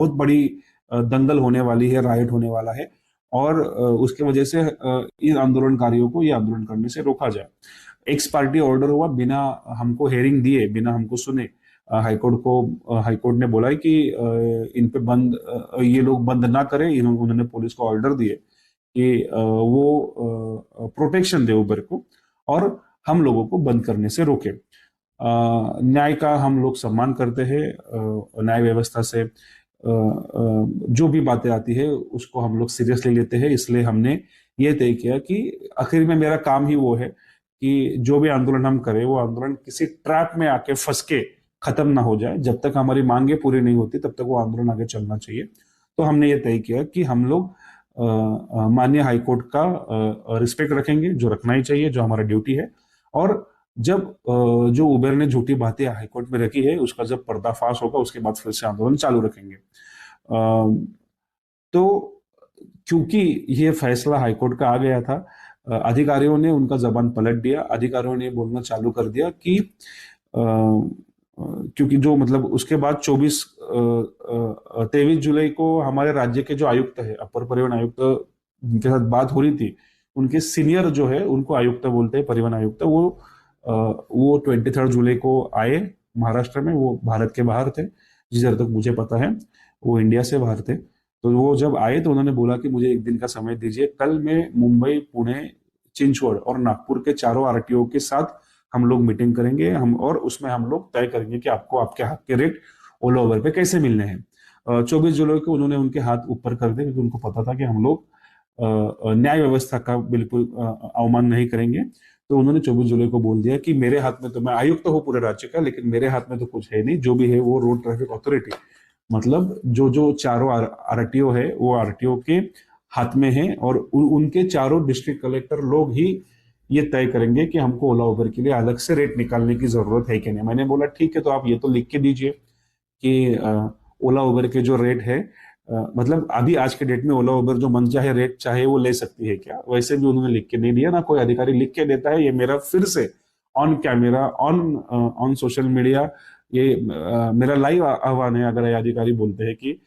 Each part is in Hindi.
बहुत बड़ी दंगल होने वाली है, राइट होने वाला है, और उसके वजह से इन आंदोलनकारियों को ये आंदोलन करने से रोका जाए। एक्स पार्टी ऑर्डर हुआ बिना हमको हेयरिंग दिए, बिना हमको सुने। हाईकोर्ट ने बोला है कि इन पे ये लोग बंद ना करें। उन्होंने पुलिस को ऑर्डर दिए कि वो प्रोटेक्शन दे उबर को, और हम लोगों को बंद करने से रोके। न्याय का हम लोग सम्मान करते हैं। न्याय व्यवस्था से जो भी बातें आती है उसको हम लोग सीरियसली लेते हैं। इसलिए हमने ये तय किया कि आखिर में मेरा काम ही वो है कि जो भी आंदोलन हम करें, वो आंदोलन किसी ट्रैप में आके फंस के खत्म ना हो जाए। जब तक हमारी मांगे पूरी नहीं होती तब तक वो आंदोलन आगे चलना चाहिए। तो हमने ये तय किया कि हम लोग माननीय हाईकोर्ट का रिस्पेक्ट रखेंगे, जो रखना ही चाहिए, जो हमारा ड्यूटी है। और जब जो उबेर ने झूठी बातें हाईकोर्ट में रखी है उसका जब पर्दाफाश होगा उसके बाद फिर से आंदोलन चालू रखेंगे। तो क्योंकि ये फैसला हाईकोर्ट का आ गया था, अधिकारियों ने उनका जबान पलट दिया। अधिकारियों ने बोलना चालू कर दिया कि क्योंकि जो मतलब उसके बाद 23 जुलाई को हमारे राज्य के जो आयुक्त है, अपर परिवहन आयुक्त, जिनके साथ बात हो रही थी, उनके सीनियर जो है उनको आयुक्त बोलते हैं, परिवहन आयुक्त, वो 23 जुलाई को आए महाराष्ट्र में। वो भारत के बाहर थे, जिस देर तक मुझे पता है वो इंडिया से बाहर थे। तो वो जब आए तो उन्होंने बोला कि मुझे एक दिन का समय दीजिए, कल मैं मुंबई, पुणे, चिंचवड़ और नागपुर के चारों आरटीओ के साथ हम लोग मीटिंग करेंगे, और उसमें हम लोग तय करेंगे कि आपको आपके हक के रेट ओला उबर पे कैसे मिलने हैं। 24 जुलाई को उन्होंने उनके हाथ ऊपर कर दिए, क्योंकि उनको पता था कि हम लोग न्याय व्यवस्था का बिल्कुल अवमान नहीं करेंगे। तो उन्होंने 24 जुलाई को बोल दिया कि मेरे हाथ में तो, मैं आयुक्त हूँ पूरे राज्य का, लेकिन मेरे हाथ में तो कुछ है नहीं। जो भी है वो रोड ट्रैफिक अथॉरिटी, मतलब जो जो चारों आरटीओ है वो आरटीओ के हाथ में है, और उनके चारों डिस्ट्रिक्ट कलेक्टर लोग ही ये तय करेंगे कि हमको ओला उबर के लिए अलग से रेट निकालने की जरूरत है कि नहीं। मैंने बोला ठीक है, तो आप ये तो लिख के दीजिए कि ओला उबर के जो रेट है, मतलब अभी आज के डेट में ओला उबर जो मन चाहे रेट चाहे वो ले सकती है क्या? वैसे भी उन्होंने लिख के नहीं दिया, ना कोई अधिकारी लिख के देता है। ये मेरा फिर से on camera, on social media, ये मेरा लाइव आह्वान है। अगर ये अधिकारी बोलते हैं कि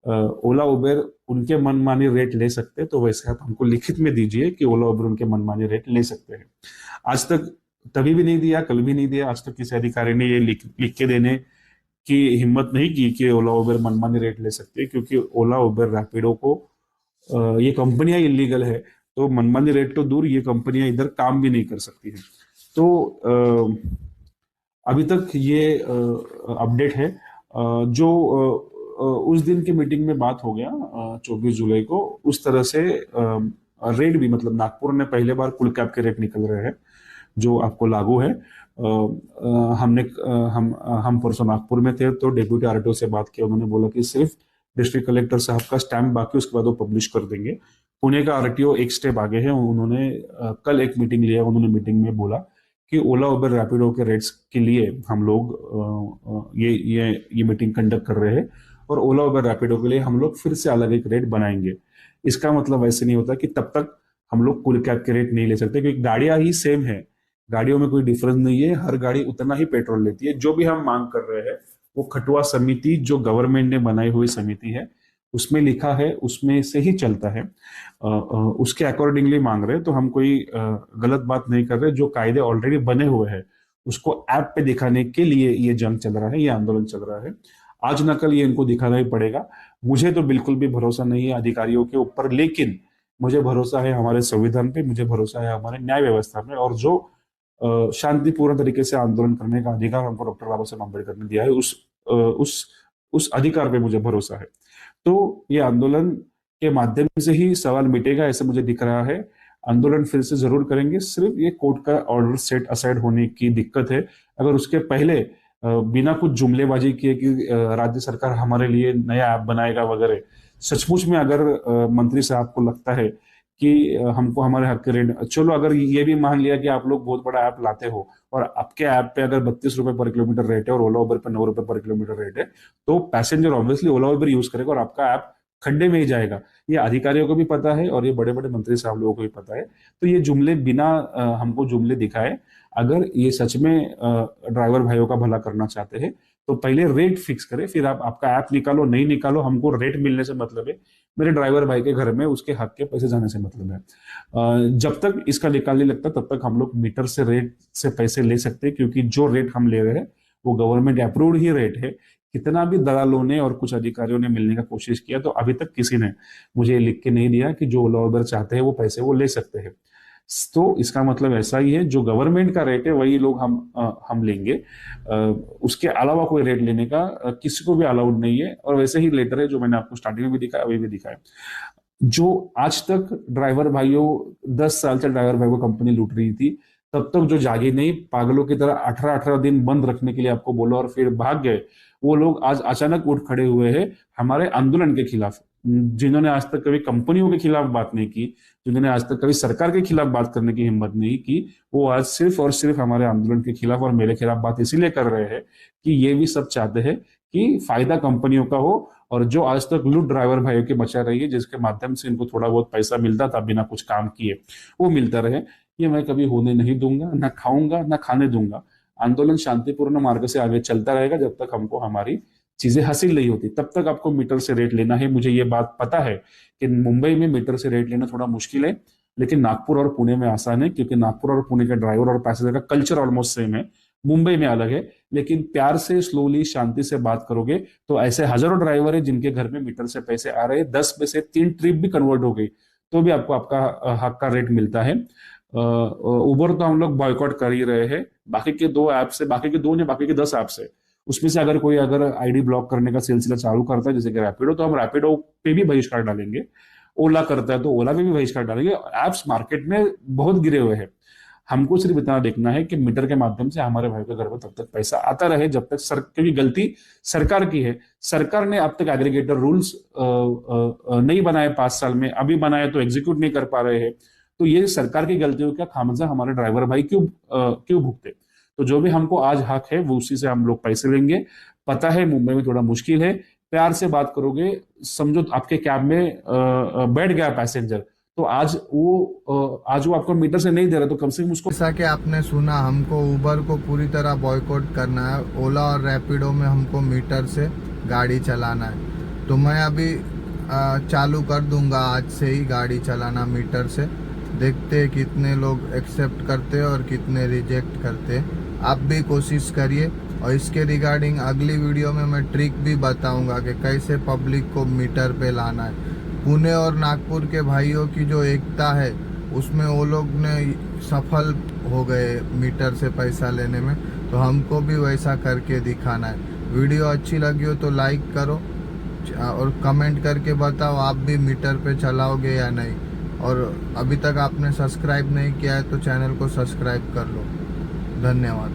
ओला उबर उनके मनमानी रेट ले सकते हैं, तो वैसे आप हमको लिखित में दीजिए कि ओला उबर उनके मनमानी रेट ले सकते हैं। आज तक तभी भी नहीं दिया, कल भी नहीं दिया। आज तक किसी अधिकारी ने ये लिख के देने की हिम्मत नहीं की कि ओला उबर मनमानी रेट ले सकती है, क्योंकि ओला उबर रैपिडो को ये कंपनियां इलीगल है, तो मनमानी रेट तो दूर, ये कंपनियां इधर काम भी नहीं कर सकती है। तो अभी तक ये अपडेट है। जो उस दिन की मीटिंग में बात हो गया 24 जुलाई को, उस तरह से रेट भी, मतलब नागपुर में पहले बार कुल कैब के रेट निकल रहे हैं जो आपको लागू है। हमने हम परसों नागपुर में थे, तो डेप्यूटी आरटीओ से बात की। उन्होंने बोला कि सिर्फ डिस्ट्रिक्ट कलेक्टर साहब का स्टैम्प बाकी, उसके बाद वो पब्लिश कर देंगे। पुणे का आरटीओ एक स्टेप आगे है। उन्होंने कल एक मीटिंग लिया। उन्होंने मीटिंग में बोला कि ओला उबर रैपिडो के रेट्स के लिए हम लोग ये मीटिंग कंडक्ट कर रहे हैं, और ओला उबर रैपिडो के लिए हम लोग फिर से अलग एक रेट बनाएंगे। इसका मतलब ऐसे नहीं होता कि तब तक हम लोग कुल कैब के रेट नहीं ले सकते, क्योंकि गाड़ियां ही सेम है, गाड़ियों में कोई डिफरेंस नहीं है, हर गाड़ी उतना ही पेट्रोल लेती है। जो भी हम मांग कर रहे हैं वो खटुआ समिति, जो गवर्नमेंट ने बनाई हुई समिति है, उसमें लिखा है, उसमें से ही चलता है। उसके अकॉर्डिंगली मांग रहे हैं। तो हम कोई गलत बात नहीं कर रहे। जो कायदे ऑलरेडी बने हुए हैं उसको ऐप पे दिखाने के लिए ये जंग चल रहा है, ये आंदोलन चल रहा है। आज न कल ये इनको दिखाना ही पड़ेगा। मुझे तो बिल्कुल भी भरोसा नहीं है अधिकारियों के ऊपर, लेकिन मुझे भरोसा है हमारे संविधान पे, मुझे भरोसा है हमारे न्याय व्यवस्था में, और जो शांतिपूर्ण तरीके से आंदोलन करने का अधिकार हमको डॉक्टर बाबा साहब अम्बेडकर ने दिया है, उस अधिकार पे मुझे भरोसा है। तो ये आंदोलन के माध्यम से ही सवाल मिटेगा, ऐसा मुझे दिख रहा है। आंदोलन फिर से जरूर करेंगे, सिर्फ ये कोर्ट का ऑर्डर सेट असाइड होने की दिक्कत है। अगर उसके पहले बिना कुछ जुमलेबाजी किए कि राज्य सरकार हमारे लिए नया ऐप बनाएगा वगैरह, सचमुच में अगर मंत्री साहब को लगता है कि हमको हमारे हक के रेट, चलो अगर ये भी मान लिया कि आप लोग बहुत बड़ा ऐप लाते हो और आपके ऐप पे अगर 32 रुपए पर किलोमीटर रेट है और ओला उबर पे 9 रुपए पर किलोमीटर रेट है, तो पैसेंजर ऑब्वियसली ओला उबर यूज करेगा और आपका ऐप खड्डे में ही जाएगा। ये अधिकारियों को भी पता है और ये बड़े बड़े मंत्री साहब लोगों को भी पता है। तो ये जुमले बिना हमको जुमले दिखाए, अगर ये सच में ड्राइवर भाइयों का भला करना चाहते हैं, तो पहले रेट फिक्स करें, फिर आप आपका ऐप निकालो नहीं निकालो, हमको रेट मिलने से मतलब है, मेरे ड्राइवर भाई के घर में उसके हक के पैसे जाने से मतलब है। जब तक इसका निकाल नहीं लगता तब तक हम लोग मीटर से रेट से पैसे ले सकते हैं, क्योंकि जो रेट हम ले रहे हैं वो गवर्नमेंट अप्रूव्ड ही रेट है। कितना भी दलालों ने और कुछ अधिकारियों ने मिलने का कोशिश किया तो अभी तक किसी ने मुझे लिख के नहीं दिया कि जो ओला उबर चाहते हैं वो पैसे वो ले सकते हैं। तो इसका मतलब ऐसा ही है, जो गवर्नमेंट का रेट है वही लोग हम लेंगे। उसके अलावा कोई रेट लेने का किसी को भी अलाउड नहीं है। और वैसे ही लेटर है जो मैंने आपको स्टार्टिंग में भी दिखाया अभी भी दिखाया, जो आज तक ड्राइवर भाइयों 10 साल से ड्राइवर भाई को कंपनी लूट रही थी, तब तक जो जागे नहीं, पागलों की तरह 18-18 दिन बंद रखने के लिए आपको बोला और फिर भाग गए, वो लोग आज अचानक उठ खड़े हुए हैं हमारे आंदोलन के खिलाफ। जिन्होंने आज तक कभी कंपनियों के खिलाफ बात नहीं की, जिन्होंने आज तक कभी सरकार के खिलाफ बात करने की हिम्मत नहीं की, वो आज सिर्फ और सिर्फ हमारे आंदोलन के खिलाफ और मेरे खिलाफ बात इसीलिए कर रहे हैं कि ये भी सब चाहते हैं कि फायदा कंपनियों का हो, और जो आज तक लूट ड्राइवर भाइयों की बचा रही है, जिसके माध्यम से इनको थोड़ा बहुत पैसा मिलता था बिना कुछ काम किए, वो मिलता रहे। ये मैं कभी होने नहीं दूंगा, ना खाऊंगा ना खाने दूंगा। आंदोलन शांतिपूर्ण मार्ग से आगे चलता रहेगा जब तक हमको हमारी चीजें हासिल नहीं होती, तब तक आपको मीटर से रेट लेना है। मुझे ये बात पता है कि मुंबई में मीटर से रेट लेना थोड़ा मुश्किल है, लेकिन नागपुर और पुणे में आसान है, क्योंकि नागपुर और पुणे के ड्राइवर और पैसेंजर का कल्चर ऑलमोस्ट सेम है। मुंबई में अलग है, लेकिन प्यार से स्लोली शांति से बात करोगे तो ऐसे हजारों ड्राइवर है जिनके घर में मीटर से पैसे आ रहे हैं, 10 में से 3 ट्रिप भी कन्वर्ट हो गई तो भी आपको आपका हक का रेट मिलता है। उबर तो हम लोग बॉयकॉट कर ही रहे हैं। बाकी के 2 ऐप से, बाकी के 2 ने बाकी के 10 ऐप से, उसमें से अगर कोई अगर आईडी ब्लॉक करने का सिलसिला चालू करता है जैसे कि रैपिडो, तो हम रैपिडो पे भी बहिष्कार डालेंगे। ओला करता है तो ओला पे भी बहिष्कार डालेंगे। ऐप्स मार्केट में बहुत गिरे हुए हैं, हमको सिर्फ इतना देखना है कि मीटर के माध्यम से हमारे भाई के घर में तब तक पैसा आता रहे जब तक क्योंकि गलती सरकार की है। सरकार ने अब तक एग्रीगेटर रूल्स नहीं बनाए 5 साल में, अभी बनाए तो एग्जीक्यूट नहीं कर पा रहे हैं। तो ये सरकार की गलतियों का खामियाजा हमारे ड्राइवर भाई क्यों भुगते। तो जो भी हमको आज हक है वो उसी से हम लोग पैसे लेंगे। पता है मुंबई में थोड़ा मुश्किल है, प्यार से बात करोगे, समझो आपके कैब में बैठ गया पैसेंजर, तो आज वो आपको मीटर से नहीं दे रहा तो कम से कम उसको। जैसा कि आपने सुना, हमको उबर को पूरी तरह बॉयकॉट करना है, ओला और रैपिडो में हमको मीटर से गाड़ी चलाना है। तो मैं अभी चालू कर दूंगा आज से ही गाड़ी चलाना मीटर से। देखते हैं कितने लोग एक्सेप्ट करते हैं और कितने रिजेक्ट करते हैं। आप भी कोशिश करिए, और इसके रिगार्डिंग अगली वीडियो में मैं ट्रिक भी बताऊंगा कि कैसे पब्लिक को मीटर पे लाना है। पुणे और नागपुर के भाइयों की जो एकता है उसमें वो लोग ने सफल हो गए मीटर से पैसा लेने में, तो हमको भी वैसा करके दिखाना है। वीडियो अच्छी लगी हो तो लाइक करो और कमेंट करके बताओ आप भी मीटर पे चलाओगे या नहीं। और अभी तक आपने सब्सक्राइब नहीं किया है तो चैनल को सब्सक्राइब कर लो। धन्यवाद।